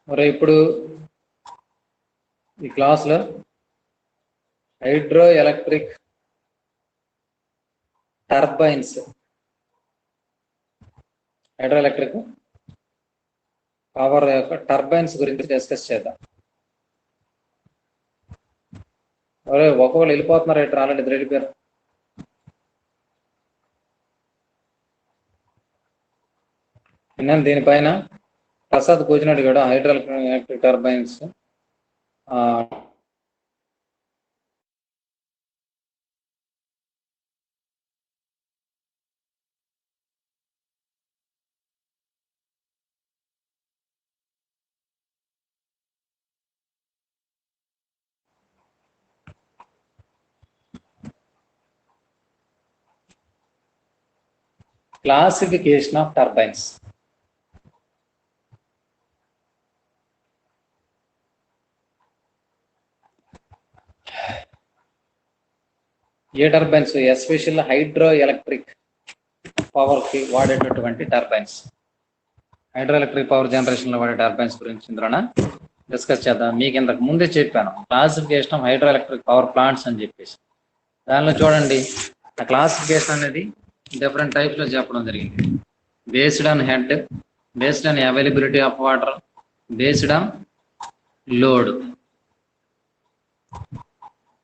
మరి ఇప్పుడు ఈ క్లాస్లో hydro electric turbines hydro electric power యొక్క టర్బైన్స్ గురించి డిస్కస్ చేద్దాం. ఒకవేళ వెళ్ళిపోతున్నారు ఇట్లా ఆల్రెడీ ఇద్దరు వెళ్ళిపోయారు. నేను దీనిపైన ప్రసాద్ కూర్చున్నాడు కూడా hydro electric turbines classification of turbines. ఏ turbines especial hydro electric power కి వాడేటటువంటి turbines, hydro electric power generation లో వాడే టర్బైన్స్ గురించి ఇందులోన డిస్కస్ చేద్దాం. మీకు ఇంతకు ముందే చెప్పాను classification of hydro electric power plants అని చెప్పేసి. దానిలో చూడండి ఆ క్లాసిఫికేషన్ అనేది డిఫరెంట్ టైప్స్ లో చెప్పడం జరిగింది. Based on head, based on availability of water, based on load.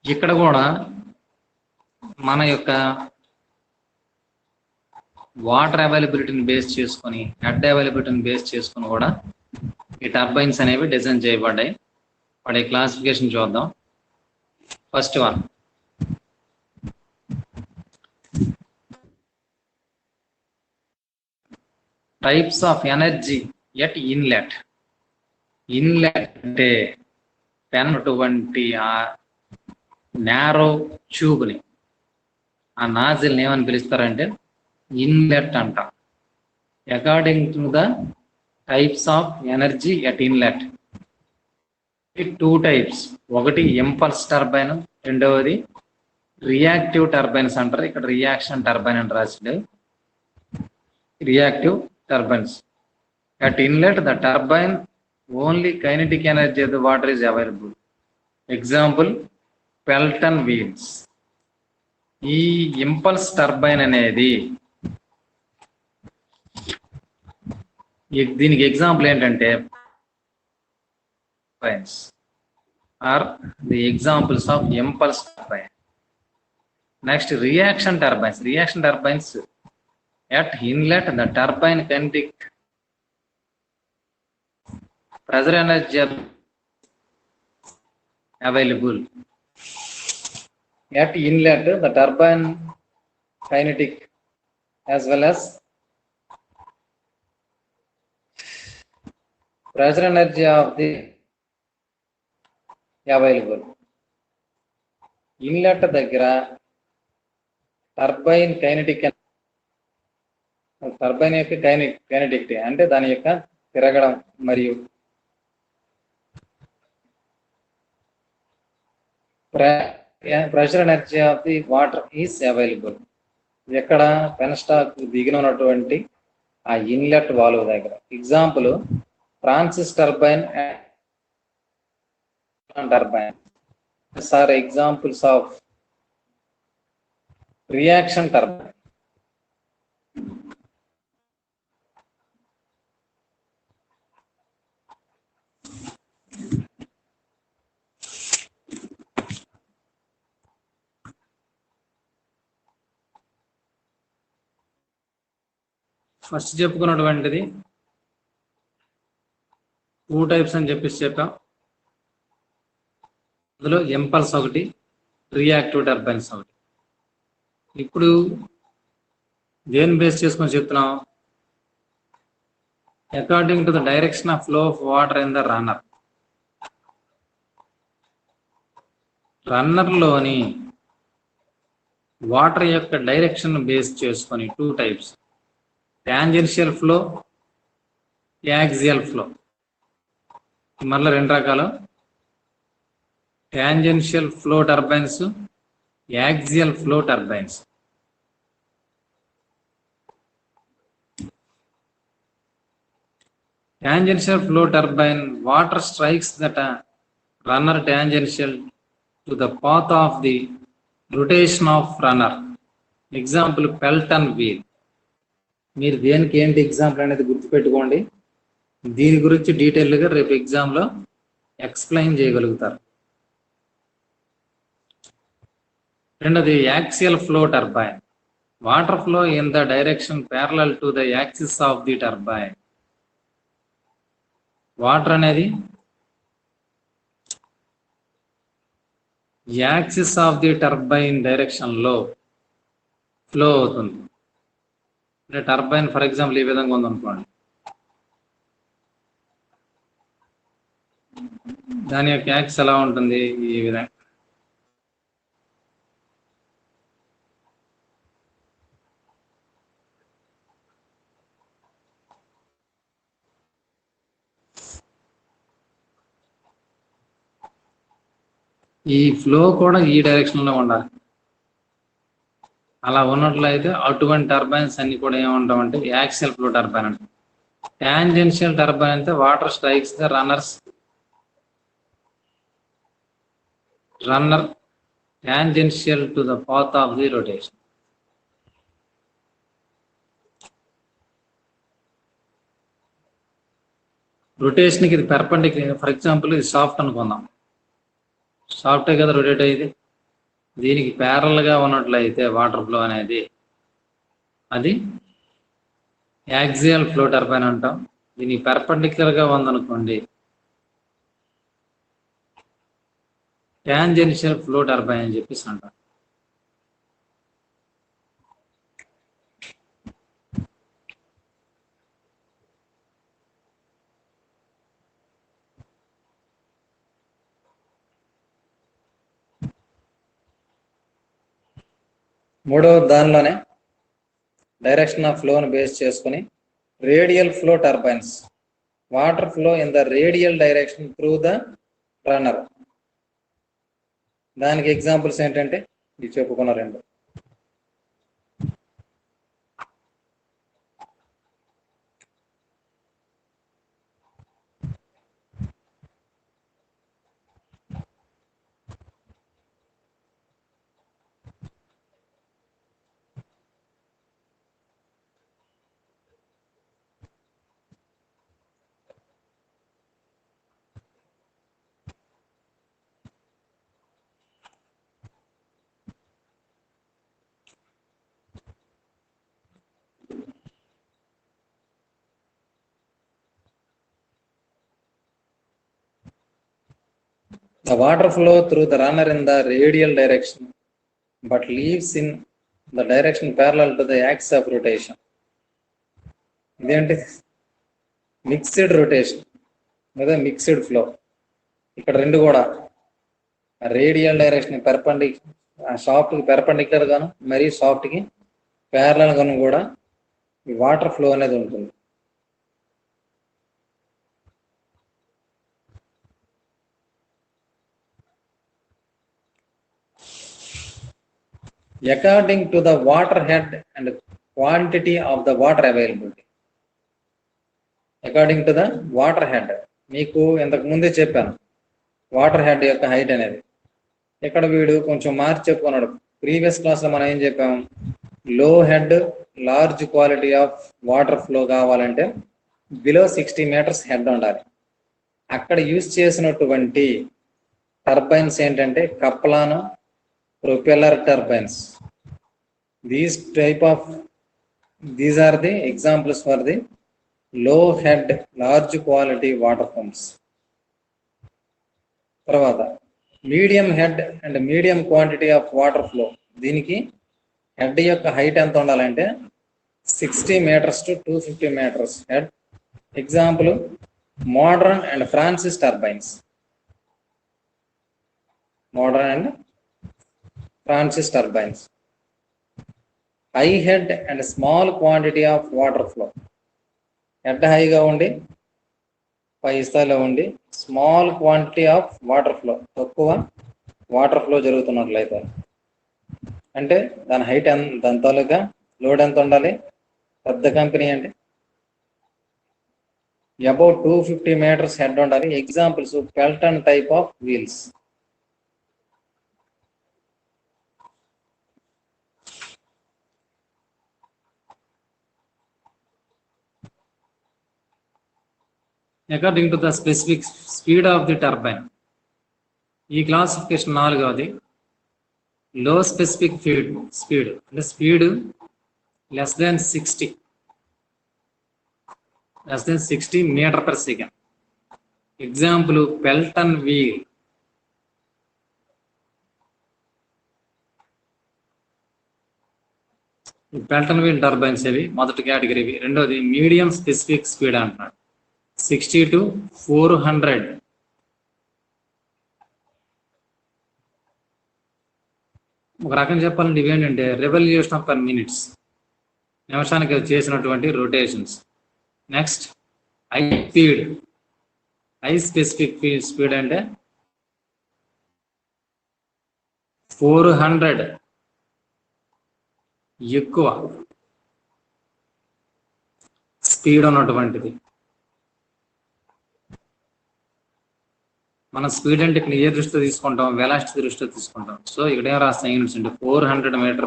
ఇక్కడ కూడా మన యొక్క వాటర్ అవైలబిలిటీని బేస్ చేసుకొని, హెడ్ అవైలబిలిటీని బేస్ చేసుకొని కూడా ఈ టర్బైన్స్ అనేవి డిజైన్ చేయబడ్డాయి. వాటి క్లాసిఫికేషన్ చూద్దాం. First one, types of energy at inlet. Inlet అంటే పెన్నటువంటి ఆ నారో ట్యూబ్ని, ఆ నాజిల్ని ఏమని పిలుస్తారంటే ఇన్లెట్ అంట. According to the types of energy at inlet, two types. ఒకటి ఇంపల్స్ టర్బైన్, రెండవది రియాక్టివ్ టర్బైన్స్ అంటారు. ఇక్కడ రియాక్షన్ టర్బైన్ అని రాసిండు. Reactive turbines. At inlet, the turbine only kinetic energy of the water is available. Example, Pelton wheels. ఈ impulse turbine అనేది దీనికి example ఏంటంటే are the examples of impulse turbine. Next reaction turbines. Reaction turbines at inlet, the turbine kinetic pressure energy available. At inlet, the turbine kinetic as well as pressure energy of the available. Inlet దగ్గర turbine kinetic, turbine యొక్క kinetic అంటే దాని యొక్క తిరగడం మరియు pressure energy of the water is available. ఎక్కడ penstock దిగిన ఉన్నటువంటి ఆ ఇన్లెట్ వాల్వ్ దగ్గర. Example Francis turbine, turbine are examples of reaction turbine. First చెప్పుకున్నటువంటిది టూ టైప్స్ అని చెప్పాం. అందులో ఇంపల్స్ ఒకటి, రియాక్టివ్ టర్బైన్స్ ఒకటి. ఇప్పుడు దేని బేస్ చేసుకొని చెప్తున్నాం? According to the direction of flow of water in the runner. రన్నర్లోని వాటర్ యొక్క డైరెక్షన్ బేస్ చేసుకొని two types, tangential flow, axial flow. మళ్ళీ రెండు రకాలు, tangential flow turbines, axial flow turbines. Tangential flow turbine, water strikes the runner tangential to the path of the rotation of runner. Example, Pelton wheel. మీరు దేనికి ఏంటి example అనేది గుర్తుపెట్టుకోండి. దీని గురించి డీటెయిల్గా రేపు ఎగ్జామ్లో ఎక్స్ప్లెయిన్ చేయగలుగుతారు. రెండోది axial flow turbine. Water flow in the direction parallel to the axis of the turbine. Water అనేది axis of the turbine direction లో ఫ్లో అవుతుంది. అంటే టర్బైన్ ఫర్ ఎగ్జాంపుల్ ఈ విధంగా ఉందనుకోండి, దాని యొక్క యాక్సిస్ ఎలా ఉంటుంది, ఈ విధంగా. ఈ ఫ్లో కూడా ఈ డైరెక్షన్ లో ఉండాలి. అలా ఉన్నట్లయితే అటువంటి టర్బైన్స్ అన్ని కూడా ఏమంటామంటే యాక్సియల్ ఫ్లో టర్బైన్ అంటే. టాంజెన్షియల్ టర్బైన్ అంటే water strikes the runner tangential to the path of the rotation. రొటేషన్కి ఇది పెర్పెండిక్యులర్. ఫర్ ఎగ్జాంపుల్ ఇది సాఫ్ట్ అనుకుందాం, సాఫ్టే కదా రొటేట్ అయ్యేది. దీనికి ప్యారల్గా ఉన్నట్లయితే వాటర్ ఫ్లో అనేది అది యాక్సియల్ ఫ్లో టర్బైన్ అంటాం. దీనికి పెర్పెండిక్యులర్గా ఉందనుకోండి టాంజెన్షియల్ ఫ్లో టర్బైన్ అని చెప్పేసి అంటాం. మూడవ దానిలోనే డైరెక్షన్ ఆఫ్ ఫ్లోను బేస్ చేసుకుని radial flow turbines, water flow in the radial direction through the runner. దానికి ఎగ్జాంపుల్స్ ఏంటంటే ఇది చెప్పుకున్న రెండు. The water flow through the runner in the radial direction but leaves in the direction parallel to the axis of rotation. ఇదేంటి mixed rotation లేదా mixed flow. ఇక్కడ రెండు కూడా రేడియల్ డైరెక్షన్ సాఫ్ట్కి పెర్పెండిక్యులర్ గాను మరియు సాఫ్ట్కి ప్యారలల్ గాను కూడా ఈ వాటర్ ఫ్లో అనేది ఉంటుంది. According to the water head and quantity of the water availability. According to the water head, మీకు ఇంతకు ముందే చెప్పాను వాటర్ హెడ్ యొక్క హైట్ అనేది. ఇక్కడ వీడు కొంచెం మార్చి చెప్పుకున్నాడు. ప్రీవియస్ క్లాస్లో మనం ఏం చెప్పాము, low head large quality of water flow కావాలంటే బిలో 60 మీటర్స్ హెడ్ ఉండాలి. అక్కడ యూజ్ చేసినటువంటి టర్బైన్స్ ఏంటంటే Kaplan, propeller turbines. These are the examples for the low head large quality water pumps. తర్వాత medium head and medium quantity of water flow. దీనికి head యొక్క height ఎంత ఉండాలంటే 60 meters to 250 meters head. Example modern and Francis turbines. Modern and Francis turbines. High head and small quantity of water flow. Head హైగా ఉండి పై స్థాయిలో ఉండి small quantity of water flow, తక్కువ వాటర్ ఫ్లో జరుగుతున్నట్లయితే అంటే దాని హైట్ దాని తాలూకా లోడ్ ఎంత ఉండాలి, పెద్ద కంపెనీ అంటే అబౌట్ 250 meters హెడ్ ఉండాలి. Examples Pelton type of wheels. According to the specific speed of the turbine. ఈ క్లాసిఫికేషన్ 4వది. లో స్పెసిఫిక్ స్పీడ్ అంటే speed less than 60 meter per second. Example Pelton wheel. Pelton wheel turbines ఇవి మొదటి category. రెండోది medium specific speed అంటున్నాడు. 60 to 400. ఒక రకం చెప్పాలంటే ఇవేంటంటే రెవల్యూషన్ పర్ మినిట్స్, నిమిషానికి చేసినటువంటి rotations. Next high speed. High specific speed అంటే 400 ఎక్కువ స్పీడ్ ఉన్నటువంటిది. మన స్పీడ్ అంటే ఇక్కడ ఏ దృష్టితో తీసుకుంటాం, వెలాసిటీ దృష్టితో తీసుకుంటాం. సో ఇక్కడ ఏం రాస్తాం యూనిట్స్ అంటే 400 meter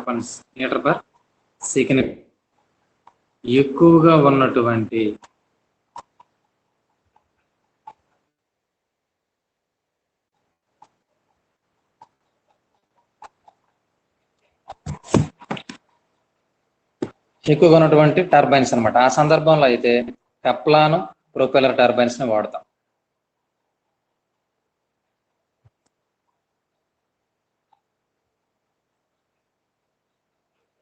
per second ఎక్కువగా ఉన్నటువంటి టర్బైన్స్ అనమాట. ఆ సందర్భంలో అయితే కప్లాన్ ప్రొపెల్లర్ టర్బైన్స్ ని వాడతాం.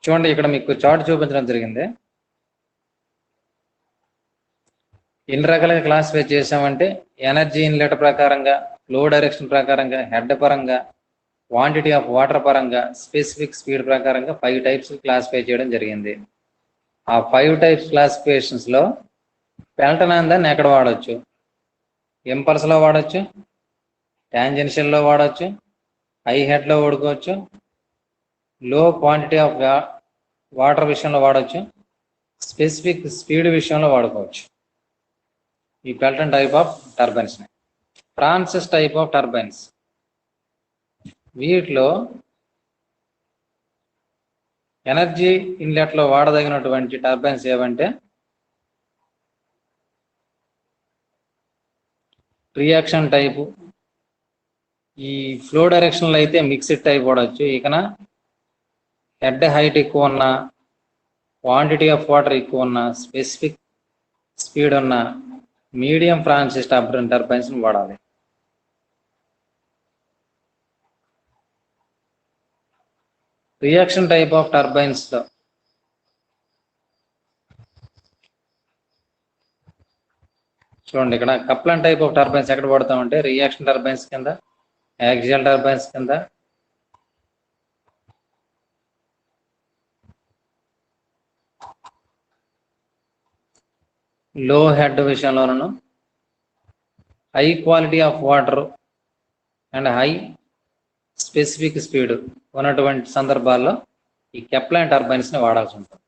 చూడండి, ఇక్కడ మీకు చార్ట్ చూపించడం జరిగింది. ఎన్ని రకాలుగా క్లాసిఫై చేసామంటే ఎనర్జీ ఇన్లెట్ ప్రకారంగా, ఫ్లో డైరెక్షన్ ప్రకారంగా, హెడ్ పరంగా, క్వాంటిటీ ఆఫ్ వాటర్ పరంగా, స్పెసిఫిక్ స్పీడ్ ప్రకారంగా 5 types క్లాసిఫై చేయడం జరిగింది. ఆ 5 types క్లాసిఫికేషన్స్ లో పెల్టన్ దాన్ని ఎక్కడ వాడచ్చు? ఇంపల్స్ లో వాడచ్చు, టాంజెన్షియల్ లో వాడచ్చు, హై హెడ్ లో వాడుకోవచ్చు, లో క్వాంటిటీ ఆఫ్ వాటర్ విషయంలో వాడచ్చు, స్పెసిఫిక్ స్పీడ్ విషయంలో వాడుకోవచ్చు. ఈ Pelton type of turbines. Francis type of turbines. వీటిలో ఎనర్జీ ఇన్లెట్ లో వాడదగినటువంటి టర్బైన్స్ ఏవంటే రియాక్షన్ టైపు. ఈ ఫ్లో డైరెక్షన్ లో అయితే మిక్స్డ్ టైప్ వాడచ్చు. ఇకన హెడ్ హైట్ ఎక్కువ ఉన్న, క్వాంటిటీ ఆఫ్ వాటర్ ఎక్కువ ఉన్న, స్పెసిఫిక్ స్పీడ్ ఉన్న మీడియం ఫ్రాన్సిస్ టర్బైన్స్ వాడాలి. రియాక్షన్ టైప్ ఆఫ్ టర్బైన్స్ లో చూడండి, ఇక్కడ కప్లాన్ టైప్ ఆఫ్ టర్బైన్స్ ఎక్కడ వాడతామంటే రియాక్షన్ టర్బైన్స్ కింద, యాక్సియల్ టర్బైన్స్ కింద, లో హెడ్ విషయంలోనూ, high quality of water and high specific speed ఉన్నటువంటి సందర్భాల్లో ఈ కెప్లాన్ టర్బైన్స్ ని వాడాల్సి ఉంటుంది.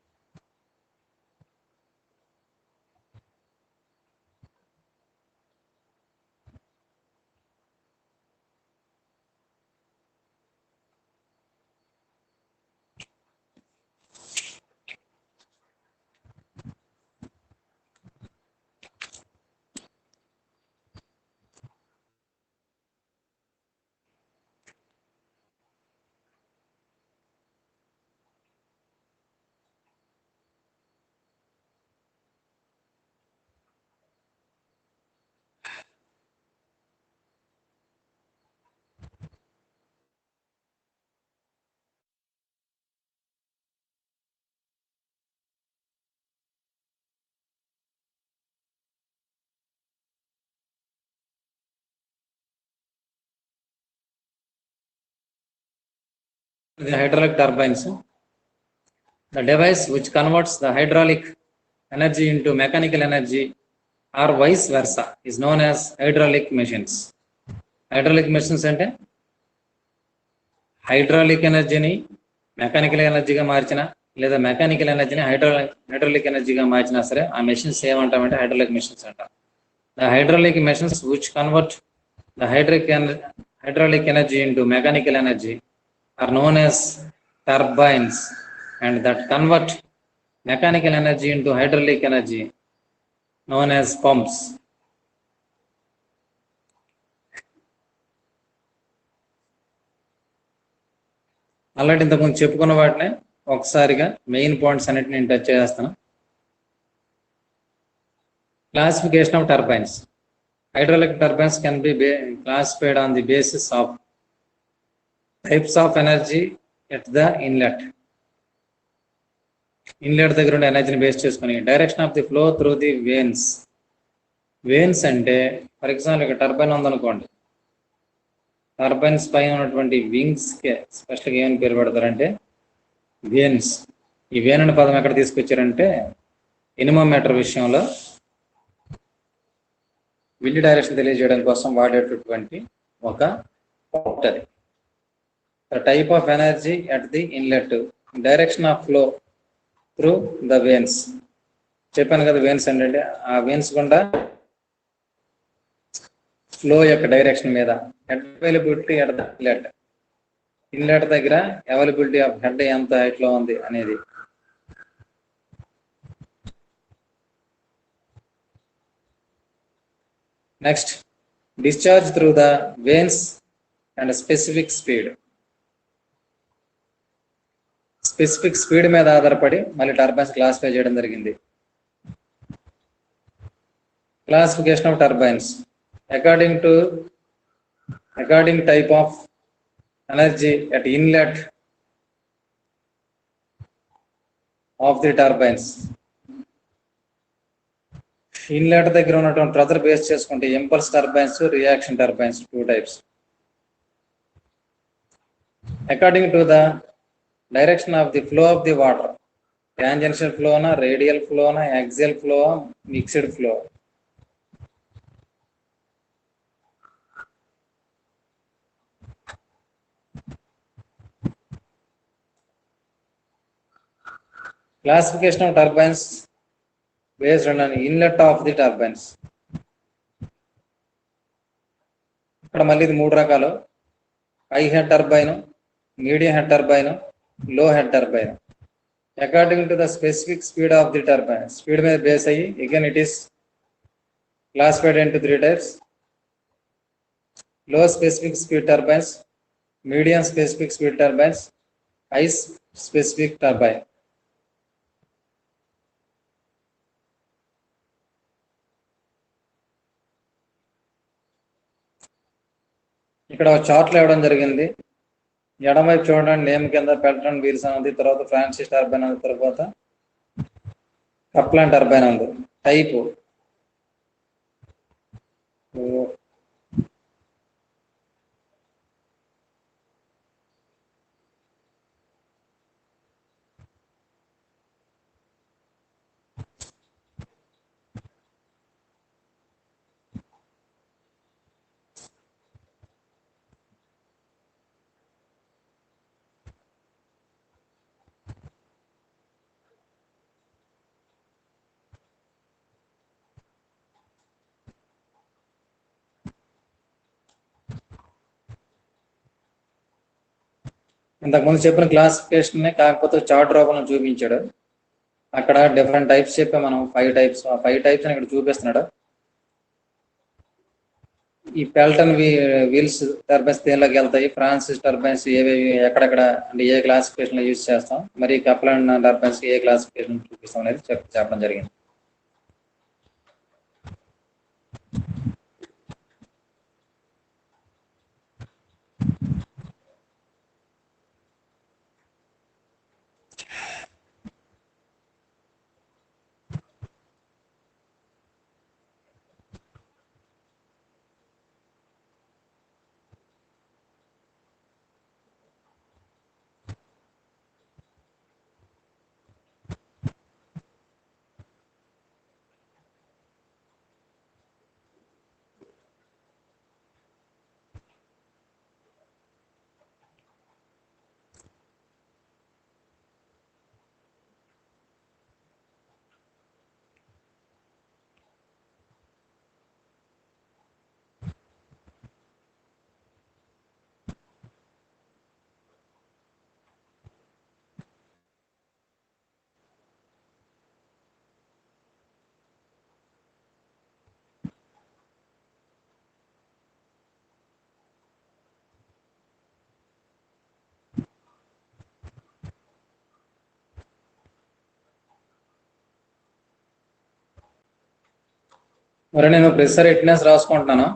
The hydraulic turbines. The device which converts the hydraulic energy into mechanical energy or vice versa is known as hydraulic machines. Hydraulic machines అంటే hydraulic ఎనర్జీని mechanical ఎనర్జీగా మార్చిన, లేదా మెకానికల్ ఎనర్జీని హైడ్రాలిక్ ఎనర్జీగా మార్చినా సరే ఆ మెషిన్స్ ఏమంటామంటే హైడ్రాలిక్ మెషిన్స్ అంటాం. The hydraulic machines which convert the hydraulic energy into mechanical energy are known as turbines, and that convert mechanical energy into hydraulic energy known as pumps. అలాంటి ఇంతకుముందు చెప్పుకున్న వాటినే ఒకసారిగా మెయిన్ పాయింట్స్ అన్నిటిని నేను touch చేస్తాను. Classification of turbines. Hydraulic turbines can be classified on the basis of types of energy at the inlet. Inlet దగ్గర ఉండే ఎనర్జీని బేస్ చేసుకుని direction of the flow through the wanes. Wanes అంటే for example ఇక్కడ turbine ఉందనుకోండి, turbines పైన ఉన్నటువంటి వింగ్స్కే స్పెషల్గా ఏమని పేరు పెడతారంటే వేన్స్. ఈ వేన్ అనే పదం ఎక్కడ తీసుకొచ్చారంటే ఎనిమోమీటర్ విషయంలో విండ్ డైరెక్షన్ తెలియజేయడం కోసం వాడేటటువంటి ఒక పార్ట్ అది. The type of energy at the inlet, direction of flow through the wanes. చెప్పాను కదా వేన్స్ అంటే ఆ వేన్స్ గుండా ఫ్లో యొక్క డైరెక్షన్ మీద availability at the inlet. Inlet దగ్గర అవైలబిలిటీ ఆఫ్ హెడ్ ఎంత హైట్ లో ఉంది అనేది. Next, discharge through the wanes and specific speed. Specific speed మీద ఆధారపడి మళ్ళీ టర్బైన్స్ క్లాసిఫై చేయడం జరిగింది. Classification of turbines according type of energy at inlet of the turbines. Inlet దగ్గర ఉన్నటువంటి ప్రెజర్ బేస్ చేసుకుంటే impulse turbines, reaction turbines, 2 types. According to the direction of the flow of the water, tangential ఫ్లోనా, radial ఫ్లోనా, axial flow, mixed flow. Classification of turbines based on an inlet of the turbines. ఇక్కడ మళ్ళీ ఇది 3 రకాలు: high head turbine, medium head turbine, low head turbine. According to the specific speed of the turbine, speed మీద base అయ్యి again it is classified into 3 types: low specific speed turbines, medium specific speed turbines, high specific turbine. ఇక్కడ చార్ట్లో ఇవ్వడం జరిగింది. ఎడమవైపు చూడండి, name కింద Pelton wheels ఉంది, తర్వాత ఫ్రాన్సిస్ టర్బైన్ ఉంది, తర్వాత కప్లాన్ టర్బైన్ ఉంది. టైపు ఇంతకుముందు చెప్పిన క్లాసిఫికేషన్ కాకపోతే చార్ట్ రూపంలో చూపించాడు. అక్కడ డిఫరెంట్ టైప్స్ చెప్పి మనం 5 types అని ఇక్కడ చూపిస్తున్నాడు. ఈ పెల్టన్ వీల్స్ టర్బైన్స్ దేనిలోకి వెళ్తాయి, ఫ్రాన్సిస్ టర్బైన్స్ ఏవేవి ఎక్కడెక్కడ అంటే ఏ క్లాసిఫికేషన్ లో యూజ్ చేస్తాం, మరి కప్లాన్ టర్బైన్స్ ఏ క్లాసిఫికేషన్ చూపిస్తాం అనేది చెప్పడం జరిగింది. మరి నేను ప్రెషర్ ఎట్నెస్ రాసుకుంటున్నాను.